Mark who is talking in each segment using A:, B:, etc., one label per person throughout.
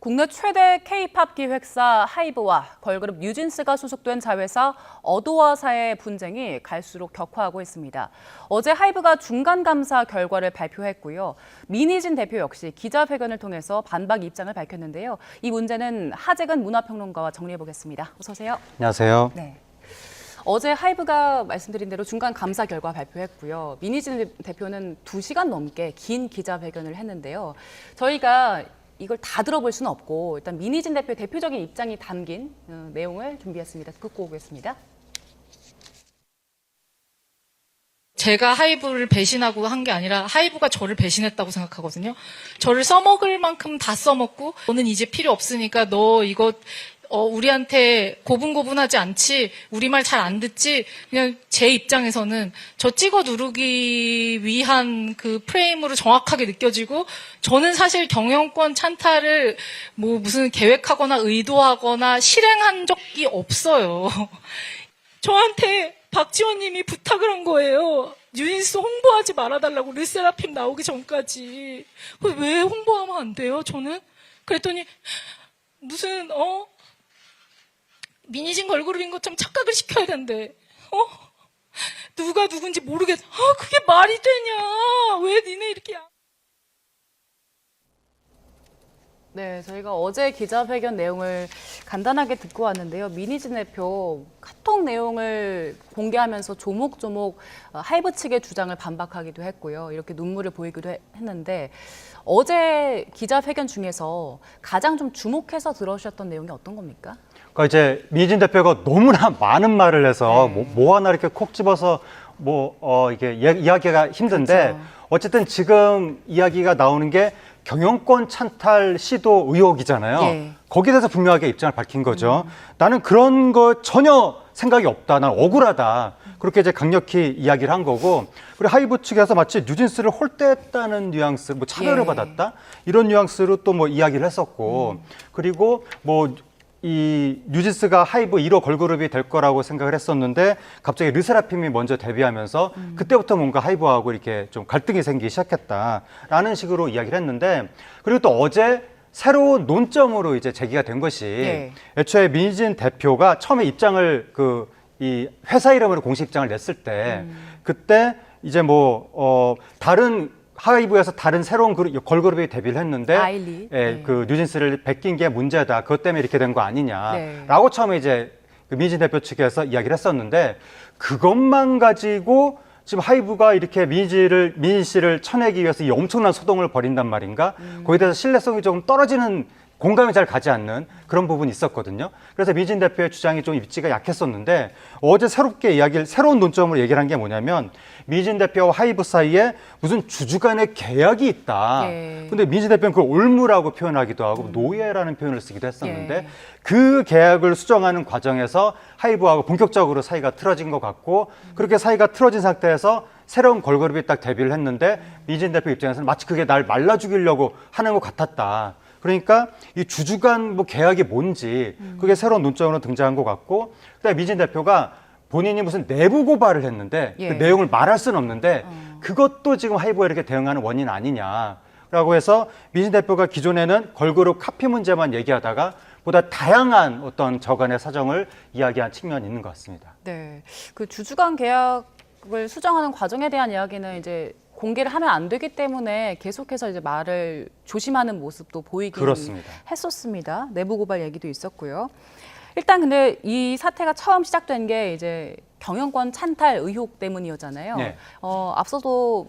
A: 국내 최대 K-팝 기획사 하이브와 걸그룹 뉴진스가 소속된 자회사 어도어사의 분쟁이 갈수록 격화하고 있습니다. 어제 하이브가 중간 감사 결과를 발표했고요. 민희진 대표 역시 기자회견을 통해서 반박 입장을 밝혔는데요. 이 문제는 하재근 문화평론가와 정리해보겠습니다. 어서 오세요.
B: 안녕하세요.
A: 네. 어제 하이브가 말씀드린 대로 중간 감사 결과 발표했고요. 민희진 대표는 2시간 넘게 긴 기자회견을 했는데요. 저희가 이걸 다 들어볼 수는 없고 일단 민희진 대표의 대표적인 입장이 담긴 내용을 준비했습니다. 듣고 오겠습니다.
C: 제가 하이브를 배신하고 한 게 아니라 하이브가 저를 배신했다고 생각하거든요. 저를 써먹을 만큼 다 써먹고 너는 이제 필요 없으니까 너 이거 우리한테 고분고분하지 않지, 우리말 잘 안 듣지. 그냥 제 입장에서는 저 찍어 누르기 위한 그 프레임으로 정확하게 느껴지고, 저는 사실 경영권 찬탈을 뭐 무슨 계획하거나 의도하거나 실행한 적이 없어요. 저한테 박지원님이 부탁을 한 거예요. 뉴진스 홍보하지 말아달라고, 르세라핌 나오기 전까지. 왜 홍보하면 안 돼요, 저는? 그랬더니 무슨 민희진 걸그룹인 것처럼 착각을 시켜야 된대. 누가 누군지 모르겠어. 그게 말이 되냐? 왜 니네 이렇게.
A: 네, 저희가 어제 기자회견 내용을 간단하게 듣고 왔는데요. 민희진 대표 카톡 내용을 공개하면서 조목조목 하이브 측의 주장을 반박하기도 했고요. 이렇게 눈물을 보이기도 했는데 어제 기자회견 중에서 가장 좀 주목해서 들으셨던 내용이 어떤 겁니까?
B: 그러니까 이제 민희진 대표가 너무나 많은 말을 해서 뭐 하나 이렇게 콕 집어서 이게 이야기가 힘든데,
A: 그렇죠.
B: 어쨌든 지금 이야기가 나오는 게 경영권 찬탈 시도 의혹이잖아요.
A: 예.
B: 거기에 대해서 분명하게 입장을 밝힌 거죠. 나는 그런 거 전혀 생각이 없다. 난 억울하다. 그렇게 이제 강력히 이야기를 한 거고, 그리고 하이브 측에서 마치 뉴진스를 홀대했다는 뉘앙스, 뭐 차별을
A: 예.
B: 받았다 이런 뉘앙스로 또 뭐 이야기를 했었고, 그리고 이 뉴진스가 하이브 1호 걸그룹이 될 거라고 생각을 했었는데 갑자기 르세라핌이 먼저 데뷔하면서 그때부터 뭔가 하이브하고 이렇게 좀 갈등이 생기기 시작했다라는 식으로 이야기를 했는데, 그리고 또 어제 새로운 논점으로 이제 제기가 된 것이 애초에 민희진 대표가 처음에 입장을 이 회사 이름으로 공식 입장을 냈을 때 그때 이제 다른 하이브에서 다른 새로운 걸그룹이 데뷔를 했는데
A: 아일리.
B: 그 뉴진스를 베낀 게 문제다. 그것 때문에 이렇게 된 거 아니냐라고 처음에 이제 민희진 대표 측에서 이야기를 했었는데, 그것만 가지고 지금 하이브가 이렇게 민희 씨를 쳐내기 위해서 이 엄청난 소동을 벌인단 말인가? 거기에 대해서 신뢰성이 조금 떨어지는, 공감이 잘 가지 않는 그런 부분이 있었거든요. 그래서 민희진 대표의 주장이 좀 입지가 약했었는데, 어제 새로운 논점으로 얘기를 한 게 뭐냐면, 민희진 대표와 하이브 사이에 무슨 주주간의 계약이 있다. 근데 민희진 대표는 그걸 올무라고 표현하기도 하고 노예라는 표현을 쓰기도 했었는데, 그 계약을 수정하는 과정에서 하이브하고 본격적으로 사이가 틀어진 것 같고, 그렇게 사이가 틀어진 상태에서 새로운 걸그룹이 딱 데뷔를 했는데, 민희진 대표 입장에서는 마치 그게 날 말라 죽이려고 하는 것 같았다. 그러니까 이 주주간 계약이 뭔지 그게 새로운 논점으로 등장한 것 같고, 그다음에 민희진 대표가 본인이 무슨 내부 고발을 했는데 그 내용을 말할 수는 없는데 그것도 지금 하이브가 이렇게 대응하는 원인 아니냐라고 해서 민희진 대표가 기존에는 걸그룹 카피 문제만 얘기하다가 보다 다양한 어떤 저간의 사정을 이야기한 측면이 있는 것 같습니다.
A: 네, 그 주주간 계약을 수정하는 과정에 대한 이야기는 이제 공개를 하면 안 되기 때문에 계속해서 이제 말을 조심하는 모습도 보이긴
B: 그렇습니다.
A: 했었습니다. 내부 고발 얘기도 있었고요. 일단 근데 이 사태가 처음 시작된 게 이제 경영권 찬탈 의혹 때문이었잖아요.
B: 네.
A: 앞서도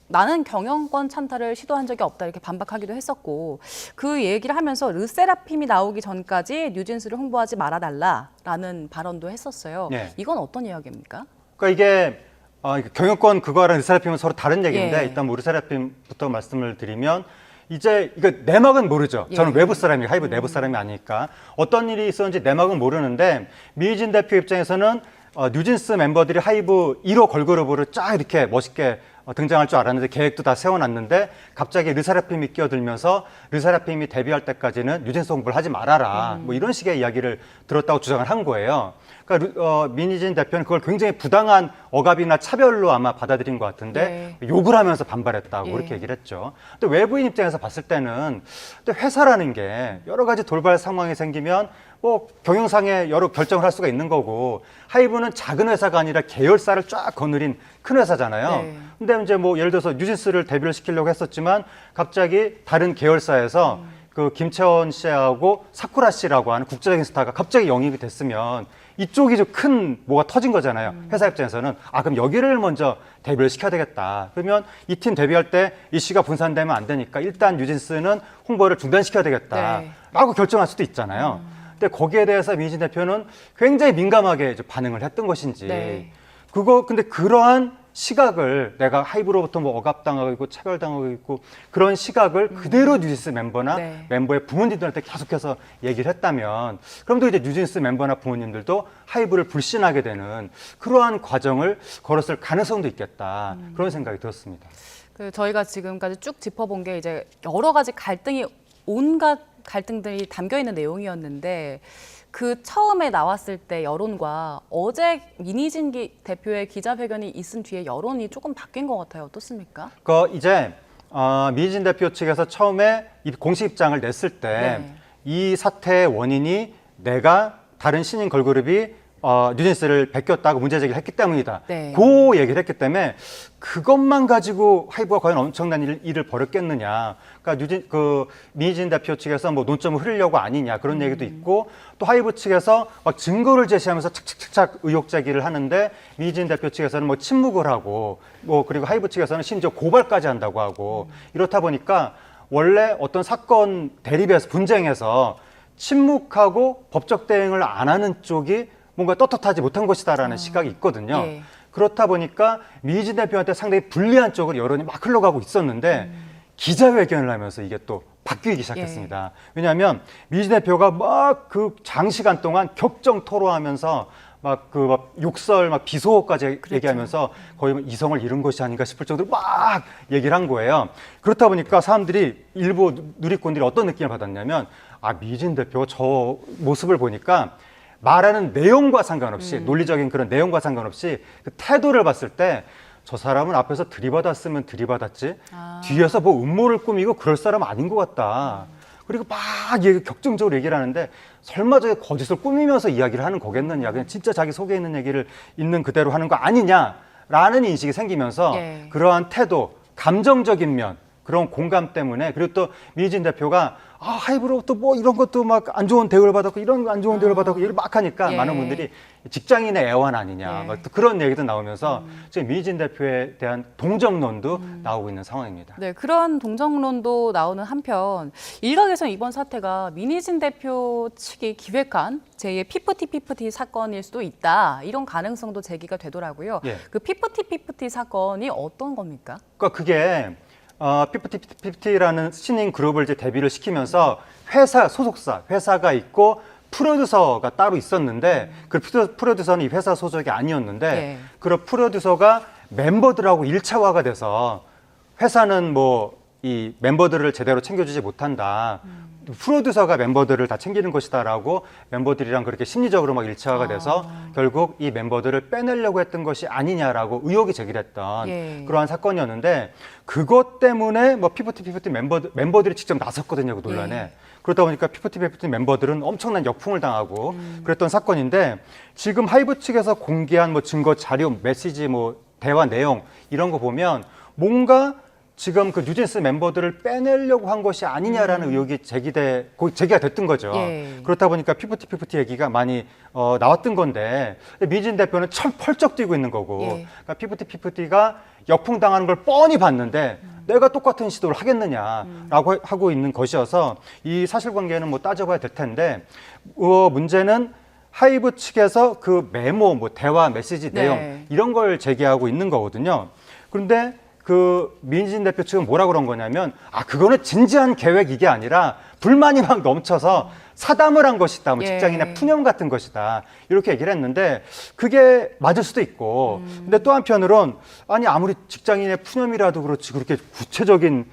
A: 나는 경영권 찬탈을 시도한 적이 없다 이렇게 반박하기도 했었고, 그 얘기를 하면서 르세라핌이 나오기 전까지 뉴진스를 홍보하지 말아달라라는 발언도 했었어요.
B: 네.
A: 이건 어떤 이야기입니까?
B: 그러니까 이게 경영권 그거랑 르세라핌은 서로 다른 얘기인데, 일단 르세라핌부터 말씀을 드리면, 이제 이거 내막은 모르죠. 저는 외부 사람이, 하이브 내부 사람이 아니니까 어떤 일이 있었는지 내막은 모르는데, 민희진 대표 입장에서는 뉴진스 멤버들이 하이브 1호 걸그룹으로 쫙 이렇게 멋있게 등장할 줄 알았는데 계획도 다 세워놨는데 갑자기 르세라핌이 끼어들면서 르세라핌이 데뷔할 때까지는 뉴진스 홍보를 하지 말아라. 뭐 이런 식의 이야기를 들었다고 주장을 한 거예요. 그러니까 민희진 대표는 그걸 굉장히 부당한 억압이나 차별로 아마 받아들인 것 같은데 욕을 하면서 반발했다고 그렇게 얘기를 했죠. 근데 외부인 입장에서 봤을 때는 또 회사라는 게 여러 가지 돌발 상황이 생기면 뭐 경영상의 여러 결정을 할 수가 있는 거고 하이브는 작은 회사가 아니라 계열사를 쫙 거느린 큰 회사잖아요. 근데 이제 뭐 예를 들어서 뉴진스를 데뷔를 시키려고 했었지만 갑자기 다른 계열사에서 그 김채원 씨하고 사쿠라 씨라고 하는 국제적인 스타가 갑자기 영입이 됐으면 이쪽이 좀 큰 뭐가 터진 거잖아요. 회사 입장에서는 그럼 여기를 먼저 데뷔를 시켜야 되겠다. 그러면 이 팀 데뷔할 때 이슈가 분산되면 안 되니까 일단 뉴진스는 홍보를 중단시켜야 되겠다라고 결정할 수도 있잖아요. 근데 거기에 대해서 민희진 대표는 굉장히 민감하게 이제 반응을 했던 것인지 근데 그러한 시각을 내가 하이브로부터 뭐 억압당하고 있고 차별당하고 있고 그런 시각을 그대로 뉴진스 멤버나 멤버의 부모님들한테 계속해서 얘기를 했다면 그럼 또 이제 뉴진스 멤버나 부모님들도 하이브를 불신하게 되는 그러한 과정을 걸었을 가능성도 있겠다. 그런 생각이 들었습니다.
A: 저희가 지금까지 쭉 짚어본 게 이제 여러 가지 온갖 갈등들이 담겨 있는 내용이었는데 그 처음에 나왔을 때 여론과 어제 민희진 대표의 기자회견이 있은 뒤에 여론이 조금 바뀐 것 같아요. 어떻습니까?
B: 이제 민희진 대표 측에서 처음에 공식 입장을 냈을 때 이 사태의 원인이 내가 다른 신인 걸그룹이 뉴진스를 베꼈다고 문제 제기를 했기 때문이다. 그 얘기를 했기 때문에 그것만 가지고 하이브가 과연 엄청난 일을 벌였겠느냐. 그러니까 민희진 대표 측에서 뭐 논점을 흐리려고 아니냐 그런 얘기도 있고 또 하이브 측에서 막 증거를 제시하면서 착착착 의혹 제기를 하는데 민희진 대표 측에서는 뭐 침묵을 하고 뭐 그리고 하이브 측에서는 심지어 고발까지 한다고 하고 이렇다 보니까 원래 어떤 사건 대립에서 분쟁에서 침묵하고 법적 대응을 안 하는 쪽이 뭔가 떳떳하지 못한 것이다라는 시각이 있거든요. 그렇다 보니까 민희진 대표한테 상당히 불리한 쪽으로 여론이 막 흘러가고 있었는데 기자회견을 하면서 이게 또 바뀌기 시작했습니다. 왜냐하면 민희진 대표가 막 그 장시간 동안 격정 토로하면서 막 욕설, 막 비속어까지 얘기하면서 거의 이성을 잃은 것이 아닌가 싶을 정도로 막 얘기를 한 거예요. 그렇다 보니까 사람들이 일부 누리꾼들이 어떤 느낌을 받았냐면 민희진 대표 저 모습을 보니까 말하는 내용과 상관없이 논리적인 그런 내용과 상관없이 그 태도를 봤을 때 저 사람은 앞에서 들이받았으면 들이받았지 뒤에서 뭐 음모를 꾸미고 그럴 사람 아닌 것 같다. 그리고 막 격정적으로 얘기를 하는데 설마 저게 거짓을 꾸미면서 이야기를 하는 거겠느냐. 그냥 진짜 자기 속에 있는 얘기를 있는 그대로 하는 거 아니냐라는 인식이 생기면서 그러한 태도, 감정적인 면 그런 공감 때문에 그리고 또 민희진 대표가 하이브로부터 뭐 이런 것도 막 안 좋은 대우를 받았고 이런 안 좋은 대우를 받았고 이걸 막 하니까 많은 분들이 직장인의 애환 아니냐 막 또 그런 얘기도 나오면서 지금 민희진 대표에 대한 동정론도 나오고 있는 상황입니다.
A: 네, 그런 동정론도 나오는 한편 일각에서는 이번 사태가 민희진 대표 측이 기획한 제2의 피프티 사건일 수도 있다 이런 가능성도 제기가 되더라고요. 그 피프티 사건이 어떤 겁니까?
B: 그러니까 그게 피프티라는 신인 그룹을 이제 데뷔를 시키면서 회사 소속사 회사가 있고 프로듀서가 따로 있었는데 그 프로듀서는 이 회사 소속이 아니었는데 그 프로듀서가 멤버들하고 1차화가 돼서 회사는 뭐 이 멤버들을 제대로 챙겨주지 못한다. 프로듀서가 멤버들을 다 챙기는 것이다라고 멤버들이랑 그렇게 심리적으로 막 일차가 돼서 결국 이 멤버들을 빼내려고 했던 것이 아니냐라고 의혹이 제기됐던 그러한 사건이었는데 그것 때문에 뭐 피프티 멤버들이 직접 나섰거든요, 그 논란에. 그러다 보니까 피프티 멤버들은 엄청난 역풍을 당하고 그랬던 사건인데 지금 하이브 측에서 공개한 뭐 증거 자료, 메시지, 뭐 대화 내용 이런 거 보면 뭔가 지금 그 뉴진스 멤버들을 빼내려고 한 것이 아니냐라는 의혹이 제기가 됐던 거죠. 그렇다 보니까 피프티 얘기가 많이 나왔던 건데 민희진 대표는 펄쩍 뛰고 있는 거고 그러니까 피프티가 역풍 당하는 걸 뻔히 봤는데 내가 똑같은 시도를 하겠느냐라고 하고 있는 것이어서 이 사실관계는 뭐 따져봐야 될 텐데 문제는 하이브 측에서 그 메모, 뭐 대화, 메시지 내용 이런 걸 제기하고 있는 거거든요. 그런데 그 민진 대표 측은 뭐라 그런 거냐면 그거는 진지한 계획 이게 아니라 불만이 막 넘쳐서 사담을 한 것이다. 뭐
A: 예.
B: 직장인의 푸념 같은 것이다. 이렇게 얘기를 했는데 그게 맞을 수도 있고 근데 또 한편으론 아니 아무리 직장인의 푸념이라도 그렇지 그렇게 구체적인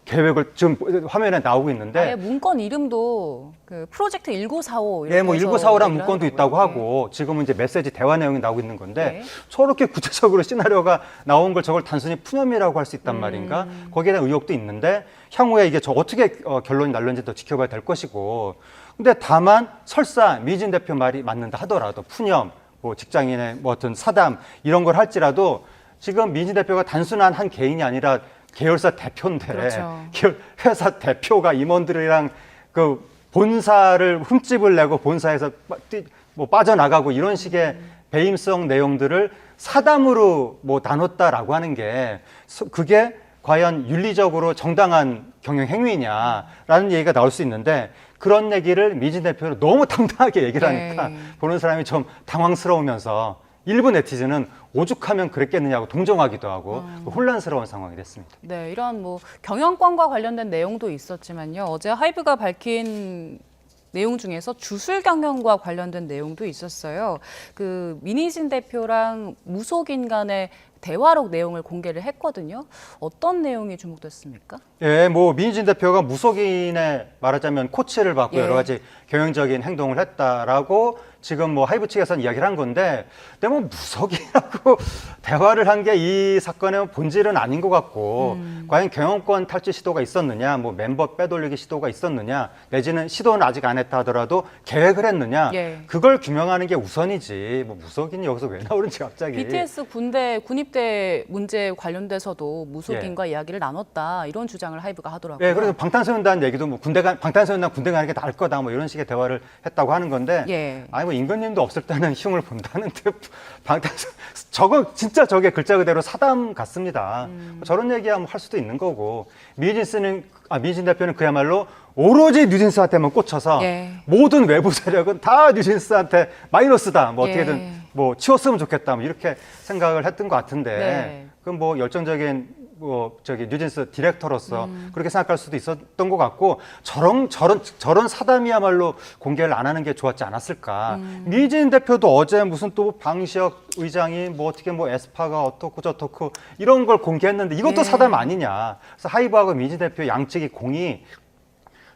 B: 계획을 지금 화면에 나오고 있는데
A: 아예 문건 이름도 그 프로젝트 1945 이렇게
B: 예, 뭐
A: 해서
B: 1945란
A: 얘기를
B: 문건도
A: 하더라고요.
B: 있다고 하고 지금은 이제 메시지 대화 내용이 나오고 있는 건데
A: 네.
B: 저렇게 구체적으로 시나리오가 나온 걸 저걸 단순히 푸념이라고 할 수 있단 말인가? 거기에 대한 의혹도 있는데 향후에 이게 저 어떻게 결론이 날는지 더 지켜봐야 될 것이고 근데 다만 설사 미진 대표 말이 맞는다 하더라도 푸념, 뭐 직장인의 뭐 어떤 사담 이런 걸 할지라도 지금 미진 대표가 단순한 한 개인이 아니라 계열사 대표인데
A: 그렇죠.
B: 회사 대표가 임원들이랑 그 본사를 흠집을 내고 본사에서 뭐 빠져나가고 이런 식의 배임성 내용들을 사담으로 뭐 나눴다라고 하는 게 그게 과연 윤리적으로 정당한 경영 행위냐라는 얘기가 나올 수 있는데 그런 얘기를 미진 대표는 너무 당당하게 얘기를 하니까
A: 네.
B: 보는 사람이 좀 당황스러우면서 일부 네티즌은 오죽하면 그랬겠느냐고 동정하기도 하고 혼란스러운 상황이 됐습니다.
A: 네, 이런 뭐 경영권과 관련된 내용도 있었지만요. 어제 하이브가 밝힌 내용 중에서 주술 경영과 관련된 내용도 있었어요. 그 민희진 대표랑 무속인 간의 대화록 내용을 공개를 했거든요. 어떤 내용이 주목됐습니까?
B: 예, 뭐 민희진 대표가 무속인의 말하자면 코치를 받고
A: 예.
B: 여러 가지 경영적인 행동을 했다라고 지금 뭐 하이브 측에서는 이야기를 한 건데, 근데 뭐 무속인하고 대화를 한 게 이 사건의 본질은 아닌 것 같고, 과연 경영권 탈취 시도가 있었느냐, 뭐 멤버 빼돌리기 시도가 있었느냐, 내지는 시도는 아직 안 했다 하더라도 계획을 했느냐,
A: 예.
B: 그걸 규명하는 게 우선이지. 뭐 무속인이 여기서 왜 나오는지 갑자기.
A: BTS 군대 군입대 문제 관련돼서도 무속인과 이야기를 나눴다 이런 주장을 하이브가 하더라고요.
B: 예, 그래서 방탄소년단 얘기도 뭐 방탄소년단 군대 가는 게 나을 거다 뭐 이런 식의 대화를 했다고 하는 건데,
A: 예.
B: 아니 뭐 임금님도 없을 때는 흉을 본다는데 저거 진짜 저게 글자 그대로 사담 같습니다. 저런 얘기야 뭐 할 수도 있는 거고 미진 대표는 그야말로 오로지 뉴진스한테만 꽂혀서
A: 예.
B: 모든 외부 세력은 다 뉴진스한테 마이너스다. 뭐 어떻게든
A: 예.
B: 뭐 치웠으면 좋겠다. 뭐 이렇게 생각을 했던 것 같은데
A: 네.
B: 그럼 뭐 열정적인 뭐 저기 뉴진스 디렉터로서 그렇게 생각할 수도 있었던 것 같고 저런 사담이야말로 공개를 안 하는 게 좋았지 않았을까. 미진 대표도 어제 무슨 또 방시혁 의장이 뭐 어떻게 뭐 에스파가 어떻고 저떻고 이런 걸 공개했는데 이것도
A: 네.
B: 사담 아니냐. 그래서 하이브하고 미진 대표 양측이 공이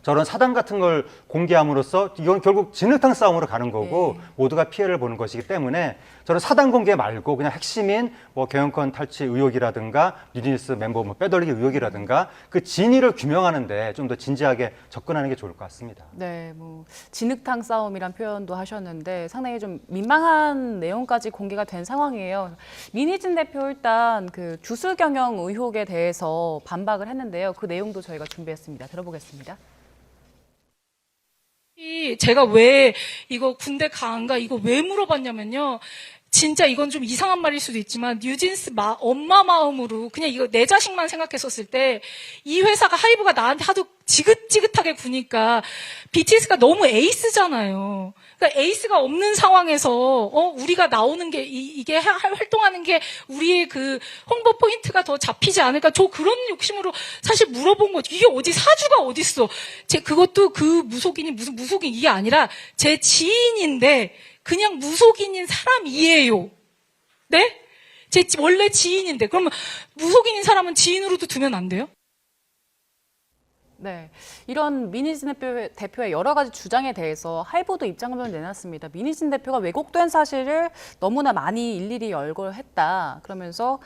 B: 저런 사담 같은 걸 공개함으로써 이건 결국 진흙탕 싸움으로 가는 거고
A: 네.
B: 모두가 피해를 보는 것이기 때문에 저런 사담 공개 말고 그냥 핵심인 뭐 경영권 탈취 의혹이라든가 뉴진스 멤버 뭐 빼돌리기 의혹이라든가 그 진위를 규명하는데 좀 더 진지하게 접근하는 게 좋을 것 같습니다.
A: 네, 뭐 진흙탕 싸움이란 표현도 하셨는데 상당히 좀 민망한 내용까지 공개가 된 상황이에요. 민희진 대표 일단 그 주술 경영 의혹에 대해서 반박을 했는데요. 그 내용도 저희가 준비했습니다. 들어보겠습니다.
C: 제가 왜 이거 군대 가안가 이거 왜 물어봤냐면요. 진짜 이건 좀 이상한 말일 수도 있지만 뉴진스 엄마 마음으로 그냥 이거 내 자식만 생각했었을 때 이 회사가 하이브가 나한테 하도 지긋지긋하게 구니까 BTS가 너무 에이스잖아요. 그러니까 에이스가 없는 상황에서 우리가 나오는 게 이게 활동하는 게 우리의 그 홍보 포인트가 더 잡히지 않을까? 저 그런 욕심으로 사실 물어본 거죠. 이게 어디 사주가 어딨어? 그것도 그 무속인이 무슨 무속인 이게 아니라 제 지인인데 그냥 무속인인 사람이에요. 네? 제 원래 지인인데 그러면 무속인인 사람은 지인으로도 두면 안 돼요?
A: 네, 이런 민희진 대표의 여러 가지 주장에 대해서 하이브도 입장을 내놨습니다. 민희진 대표가 왜곡된 사실을 너무나 많이 일일이 열거했다. 그러면서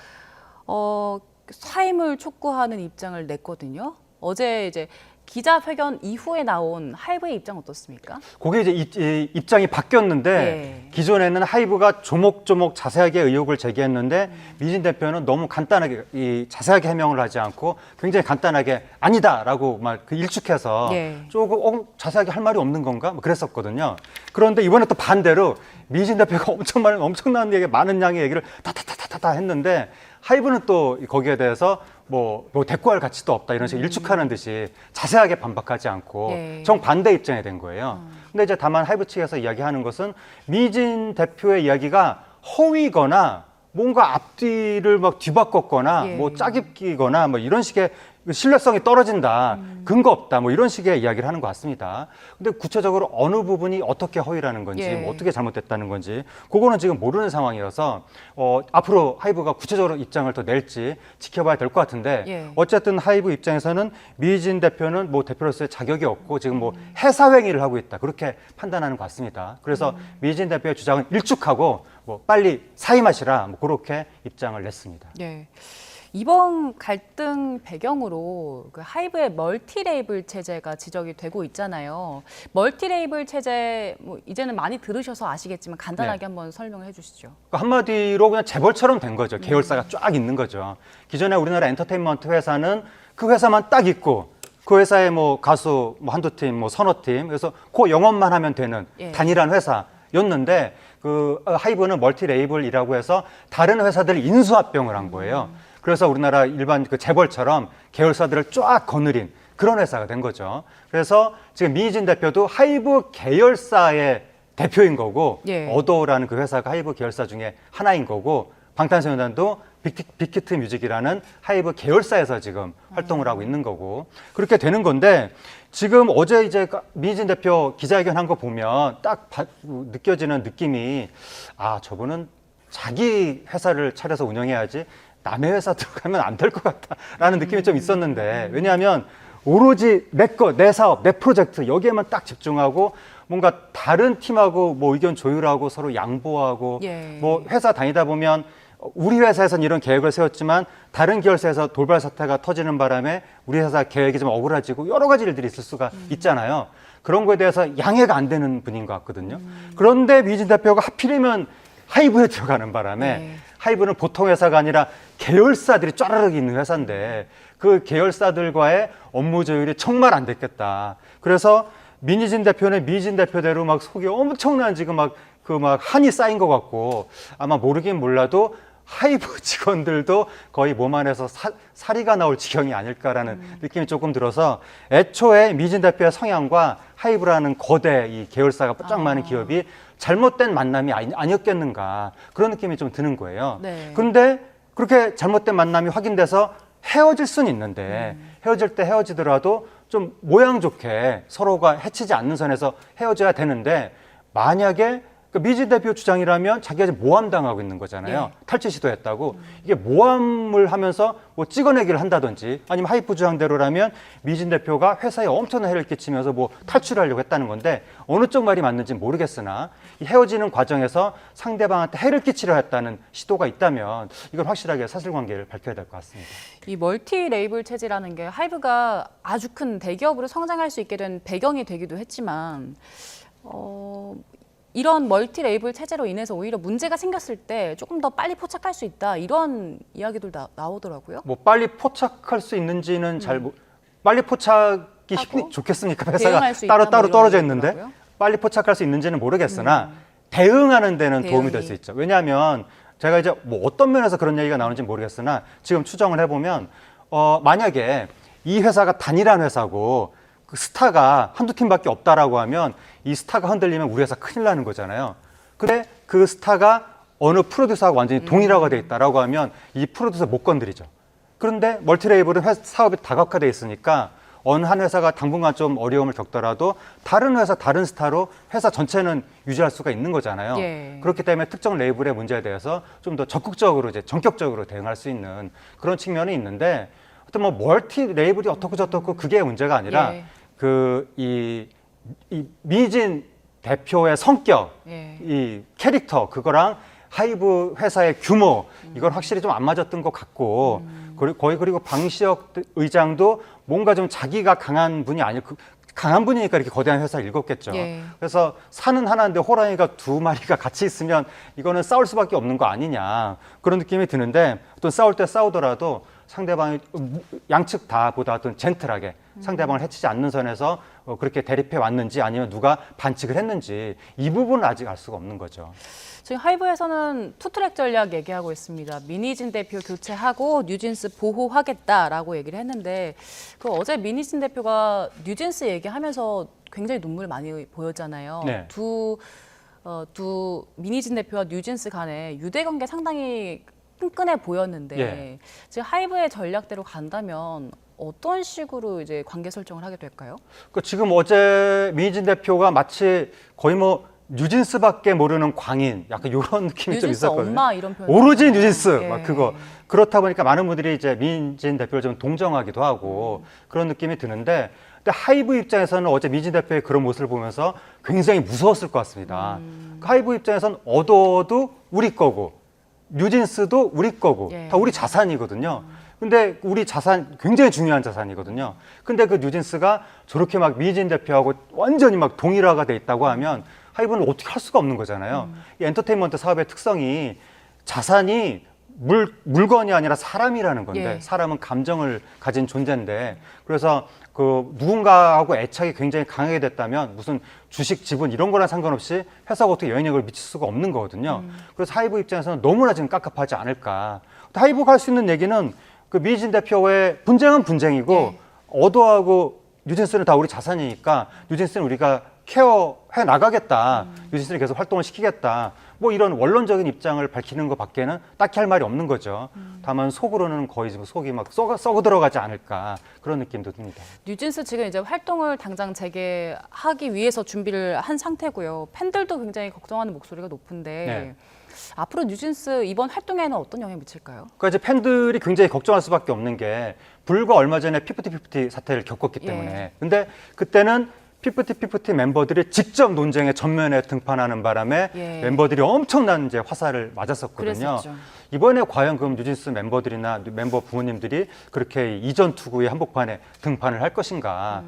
A: 사임을 촉구하는 입장을 냈거든요. 어제 이제 기자회견 이후에 나온 하이브의 입장 어떻습니까?
B: 그게 이제 입장이 바뀌었는데
A: 예.
B: 기존에는 하이브가 조목조목 자세하게 의혹을 제기했는데 미진 대표는 너무 간단하게 자세하게 해명을 하지 않고 굉장히 간단하게 아니다라고 막 그 일축해서
A: 예.
B: 조금 자세하게 할 말이 없는 건가? 뭐 그랬었거든요. 그런데 이번에 또 반대로 미진 대표가 엄청난 얘기, 많은 양의 얘기를 다다다다다 했는데 하이브는 또 거기에 대해서 뭐 대꾸할 가치도 없다 이런 식으로 일축하는 듯이 자세하게 반박하지 않고
A: 예.
B: 정반대 입장이 된 거예요. 근데 이제 다만 하이브 측에서 이야기하는 것은 미진 대표의 이야기가 허위거나 뭔가 앞뒤를 막 뒤바꿨거나
A: 예.
B: 뭐 짜깁기거나 뭐 이런 식의 신뢰성이 떨어진다, 근거 없다, 뭐 이런 식의 이야기를 하는 것 같습니다. 근데 구체적으로 어느 부분이 어떻게 허위라는 건지,
A: 예.
B: 뭐 어떻게 잘못됐다는 건지, 그거는 지금 모르는 상황이어서 앞으로 하이브가 구체적으로 입장을 더 낼지 지켜봐야 될 것 같은데,
A: 예.
B: 어쨌든 하이브 입장에서는 미희진 대표는 뭐 대표로서의 자격이 없고 지금 뭐 해사 행위를 하고 있다, 그렇게 판단하는 것 같습니다. 그래서 미희진 대표의 주장은 일축하고 뭐 빨리 사임하시라, 뭐 그렇게 입장을 냈습니다.
A: 예. 이번 갈등 배경으로 그 하이브의 멀티 레이블 체제가 지적이 되고 있잖아요. 멀티 레이블 체제 뭐 이제는 많이 들으셔서 아시겠지만 간단하게
B: 네.
A: 한번 설명해 주시죠.
B: 한마디로 그냥 재벌처럼 된 거죠. 계열사가 쫙 있는 거죠. 기존에 우리나라 엔터테인먼트 회사는 그 회사만 딱 있고 그 회사에 뭐 가수 뭐 한두 팀, 뭐 서너 팀, 그래서 그 영업만 하면 되는
A: 예.
B: 단일한 회사였는데 그 하이브는 멀티 레이블이라고 해서 다른 회사들 인수합병을 한 거예요. 그래서 우리나라 일반 그 재벌처럼 계열사들을 쫙 거느린 그런 회사가 된 거죠. 그래서 지금 미희진 대표도 하이브 계열사의 대표인 거고,
A: 예.
B: 어도라는 그 회사가 하이브 계열사 중에 하나인 거고, 방탄소년단도 빅히트 뮤직이라는 하이브 계열사에서 지금 활동을 하고 있는 거고, 그렇게 되는 건데, 지금 어제 이제 미희진 대표 기자회견 한 거 보면 딱 느껴지는 느낌이, 아, 저분은 자기 회사를 차려서 운영해야지 남의 회사 들어가면 안 될 것 같다라는 느낌이 좀 있었는데, 왜냐하면 오로지 내 거, 내 사업, 내 프로젝트 여기에만 딱 집중하고 뭔가 다른 팀하고 뭐 의견 조율하고 서로 양보하고
A: 예.
B: 뭐 회사 다니다 보면 우리 회사에서는 이런 계획을 세웠지만 다른 계열사에서 돌발 사태가 터지는 바람에 우리 회사 계획이 좀 억울해지고 여러 가지 일들이 있을 수가 있잖아요. 그런 거에 대해서 양해가 안 되는 분인 것 같거든요. 그런데 미진 대표가 하필이면 하이브에 들어가는 바람에
A: 네.
B: 하이브는 보통 회사가 아니라 계열사들이 쫘르륵 있는 회사인데 그 계열사들과의 업무 조율이 정말 안 됐겠다. 그래서 민희진 대표는 미희진 대표대로 막 속이 엄청난 지금 막 한이 쌓인 것 같고, 아마 모르긴 몰라도 하이브 직원들도 거의 몸 안에서 사리가 나올 지경이 아닐까라는 느낌이 조금 들어서, 애초에 미희진 대표의 성향과 하이브라는 거대 이 계열사가 쫙 많은 기업이 잘못된 만남이 아니었겠는가, 그런 느낌이 좀 드는 거예요.
A: 네.
B: 그런데 그렇게 잘못된 만남이 확인돼서 헤어질 수는 있는데, 헤어질 때 헤어지더라도 좀 모양 좋게 서로가 해치지 않는 선에서 헤어져야 되는데, 만약에 그 미진 대표 주장이라면 자기가 지금 모함당하고 있는 거잖아요.
A: 예.
B: 탈취 시도했다고. 이게 모함을 하면서 뭐 찍어내기를 한다든지, 아니면 하이프 주장대로라면 미진 대표가 회사에 엄청난 해를 끼치면서 뭐 탈출하려고 했다는 건데, 어느 쪽 말이 맞는지 모르겠으나 이 헤어지는 과정에서 상대방한테 해를 끼치려 했다는 시도가 있다면 이걸 확실하게 사실관계를 밝혀야 될 것 같습니다.
A: 이 멀티 레이블 체제라는 게 하이브가 아주 큰 대기업으로 성장할 수 있게 된 배경이 되기도 했지만, 이런 멀티 레이블 체제로 인해서 오히려 문제가 생겼을 때 조금 더 빨리 포착할 수 있다, 이런 이야기들 나오더라고요.
B: 뭐 빨리 포착할 수 있는지는 빨리 포착이 좋겠습니까? 회사가
A: 대응할 수
B: 따로
A: 있다, 뭐 이런
B: 떨어져 있는데
A: 얘기더라고요.
B: 빨리 포착할 수 있는지는 모르겠으나 대응하는 데는 도움이 될
A: 대응이.
B: 수 있죠. 왜냐하면 제가 이제 뭐 어떤 면에서 그런 얘기가 나오는지 모르겠으나 지금 추정을 해보면 만약에 이 회사가 단일한 회사고 그 스타가 한두 팀밖에 없다라고 하면 이 스타가 흔들리면 우리 회사 큰일 나는 거잖아요. 근데 그 스타가 어느 프로듀서하고 완전히 동일화가 돼 있다라고 하면 이 프로듀서 못 건드리죠. 그런데 멀티레이블은 사업이 다각화돼 있으니까 어느 한 회사가 당분간 좀 어려움을 겪더라도 다른 회사, 다른 스타로 회사 전체는 유지할 수가 있는 거잖아요.
A: 예.
B: 그렇기 때문에 특정 레이블의 문제에 대해서 좀 더 적극적으로 이제 전격적으로 대응할 수 있는 그런 측면이 있는데, 어떤 뭐 멀티 레이블이 어떻고 저떻고 그게 문제가 아니라
A: 예.
B: 이 미진 대표의 성격,
A: 예.
B: 이 캐릭터, 그거랑 하이브 회사의 규모, 이건 확실히 좀 안 맞았던 것 같고, 그리고 방시혁 의장도 뭔가 좀 자기가 강한 분이 아니고, 강한 분이니까 이렇게 거대한 회사를 읽었겠죠.
A: 예.
B: 그래서 산은 하나인데 호랑이가 두 마리가 같이 있으면 이거는 싸울 수밖에 없는 거 아니냐, 그런 느낌이 드는데, 또 싸울 때 싸우더라도 상대방이 양측 다보다 어떤 젠틀하게 상대방을 해치지 않는 선에서 그렇게 대립해 왔는지, 아니면 누가 반칙을 했는지, 이 부분은 아직 알 수가 없는 거죠.
A: 지금 하이브에서는 투트랙 전략 얘기하고 있습니다. 민희진 대표 교체하고 뉴진스 보호하겠다라고 얘기를 했는데, 그 어제 민희진 대표가 뉴진스 얘기하면서 굉장히 눈물 많이 보였잖아요.
B: 네.
A: 두 두 미니진 대표와 뉴진스 간의 유대 관계 상당히 끈끈해 보였는데
B: 예.
A: 지금 하이브의 전략대로 간다면 어떤 식으로 이제 관계 설정을 하게 될까요?
B: 그 지금 어제 민희진 대표가 마치 거의 뭐 뉴진스밖에 모르는 광인, 약간 이런 느낌이 좀
A: 뉴진스
B: 있었거든요.
A: 엄마 이런 표현.
B: 오로지 뉴진스
A: 예.
B: 막 그거. 그렇다 보니까 많은 분들이 이제 민희진 대표를 좀 동정하기도 하고 그런 느낌이 드는데, 근데 하이브 입장에서는 어제 민희진 대표의 그런 모습을 보면서 굉장히 무서웠을 것 같습니다. 그 하이브 입장에서는 얻어도 우리 거고 뉴진스도 우리 거고
A: 예.
B: 다 우리 자산이거든요. 근데 우리 자산 굉장히 중요한 자산이거든요. 근데 그 뉴진스가 저렇게 막 민희진 대표하고 완전히 막 동일화가 돼 있다고 하면 하이브는 어떻게 할 수가 없는 거잖아요. 이 엔터테인먼트 사업의 특성이 자산이 물건이 아니라 사람이라는 건데,
A: 예.
B: 사람은 감정을 가진 존재인데, 그래서 그 누군가하고 애착이 굉장히 강하게 됐다면 무슨 주식 지분 이런 거랑 상관없이 회사가 어떻게 영향력을 미칠 수가 없는 거거든요. 그래서 하이브 입장에서는 너무나 지금 깝깝하지 않을까. 하이브가 할 수 있는 얘기는 그 민희진 대표의 분쟁은 분쟁이고
A: 예.
B: 어도하고 뉴진스는 다 우리 자산이니까 뉴진스는 우리가 케어해 나가겠다. 뉴진스는 계속 활동을 시키겠다. 뭐 이런 원론적인 입장을 밝히는 것 밖에는 딱히 할 말이 없는 거죠. 다만 속으로는 거의 지금 속이 막 썩어 들어가지 않을까, 그런 느낌도 듭니다.
A: 뉴진스 지금 이제 활동을 당장 재개하기 위해서 준비를 한 상태고요. 팬들도 굉장히 걱정하는 목소리가 높은데
B: 네.
A: 앞으로 뉴진스 이번 활동에는 어떤 영향을 미칠까요?
B: 그러니까 이제 팬들이 굉장히 걱정할 수밖에 없는 게, 불과 얼마 전에 피프티 사태를 겪었기 때문에.
A: 예.
B: 근데 그때는 피프티 멤버들이 직접 논쟁에 전면에 등판하는 바람에
A: 예.
B: 멤버들이 엄청난 이제 화살을 맞았었거든요.
A: 그랬었죠.
B: 이번에 과연 그럼 뉴진스 멤버들이나 멤버 부모님들이 그렇게 이전 투구의 한복판에 등판을 할 것인가?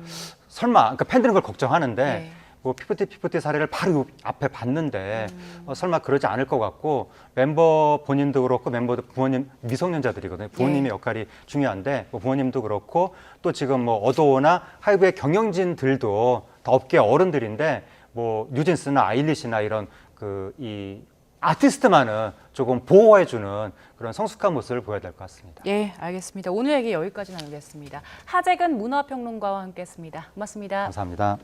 B: 설마, 그러니까 팬들은 그걸 걱정하는데
A: 예.
B: 뭐 피프티 사례를 바로 앞에 봤는데 설마 그러지 않을 것 같고, 멤버 본인도 그렇고 멤버들 부모님 미성년자들이거든요. 부모님의
A: 예.
B: 역할이 중요한데 뭐 부모님도 그렇고 또 지금 뭐 어도어나 하이브의 경영진들도 다 업계 어른들인데, 뭐 뉴진스나 아일리시나 이런 그 이 아티스트만은 조금 보호해주는 그런 성숙한 모습을 보여야 될 것 같습니다.
A: 예, 알겠습니다. 오늘 얘기 여기까지 나누겠습니다. 하재근 문화평론가와 함께했습니다. 고맙습니다.
B: 감사합니다.